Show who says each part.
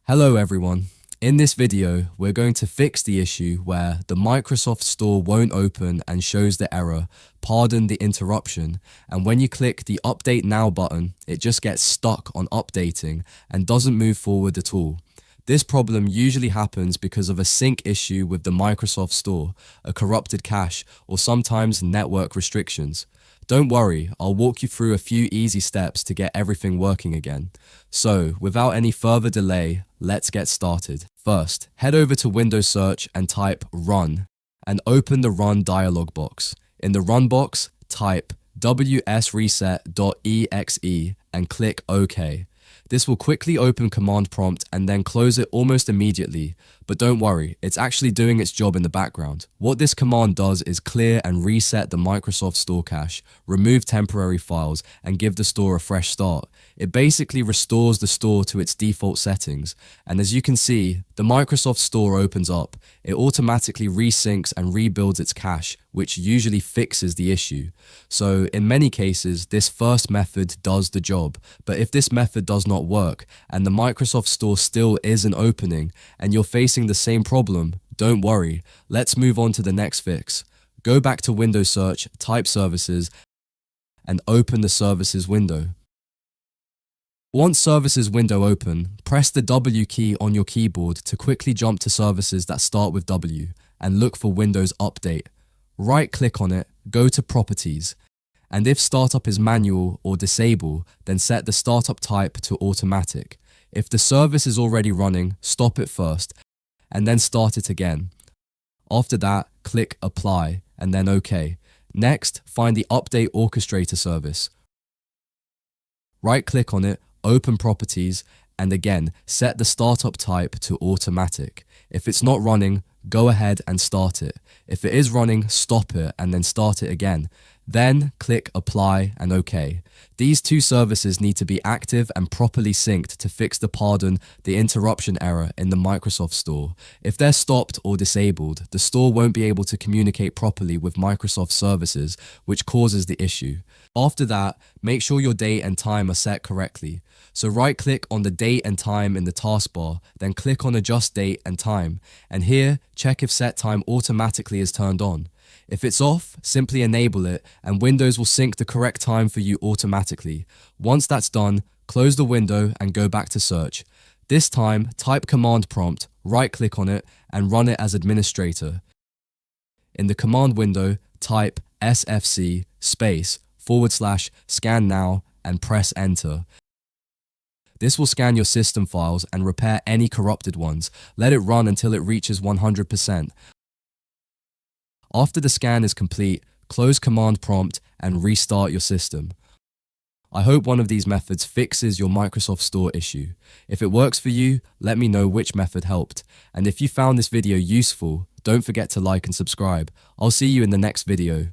Speaker 1: Hello everyone. In this video, we're going to fix the issue where the Microsoft Store won't open and shows the error, pardon the interruption, and when you click the Update Now button, it just gets stuck on updating and doesn't move forward at all. This problem usually happens because of a sync issue with the Microsoft Store, a corrupted cache, or sometimes network restrictions. Don't worry, I'll walk you through a few easy steps to get everything working again. So, without any further delay, let's get started. First, head over to Windows Search and type Run, and open the Run dialog box. In the Run box, type wsreset.exe and click OK. This will quickly open command prompt and then close it almost immediately, but don't worry, it's actually doing its job in the background. What this command does is clear and reset the Microsoft Store cache, remove temporary files, and give the store a fresh start. It basically restores the store to its default settings, and as you can see, the Microsoft Store opens up. It automatically resyncs and rebuilds its cache, which usually fixes the issue. So in many cases, this first method does the job, but if this method does not work and the Microsoft Store still isn't opening and you're facing the same problem, don't worry, let's move on to the next fix. Go back to Windows Search, type Services, and open the Services window. Once Services window open, press the W key on your keyboard to quickly jump to services that start with W and look for Windows Update. Right-click on it, go to Properties, and if Startup is manual or disable, then set the startup type to automatic. If the service is already running, stop it first, and then start it again. After that, click Apply, and then OK. Next, find the Update Orchestrator service. Right-click on it, open Properties, and again, set the startup type to automatic. If it's not running, go ahead and start it. If it is running, stop it and then start it again. Then click Apply and OK. These two services need to be active and properly synced to fix the interruption error in the Microsoft Store. If they're stopped or disabled, the store won't be able to communicate properly with Microsoft services, which causes the issue. After that, make sure your date and time are set correctly. So right-click on the date and time in the taskbar, then click on Adjust Date and Time, and here, check if Set Time automatically is turned on. If it's off, simply enable it, and Windows will sync the correct time for you automatically. Once that's done, close the window and go back to Search. This time, type Command Prompt, right-click on it, and run it as administrator. In the command window, type SFC /scan now and press Enter. This will scan your system files and repair any corrupted ones. Let it run until it reaches 100%. After the scan is complete, close Command Prompt and restart your system. I hope one of these methods fixes your Microsoft Store issue. If it works for you, let me know which method helped. And if you found this video useful, don't forget to like and subscribe. I'll see you in the next video.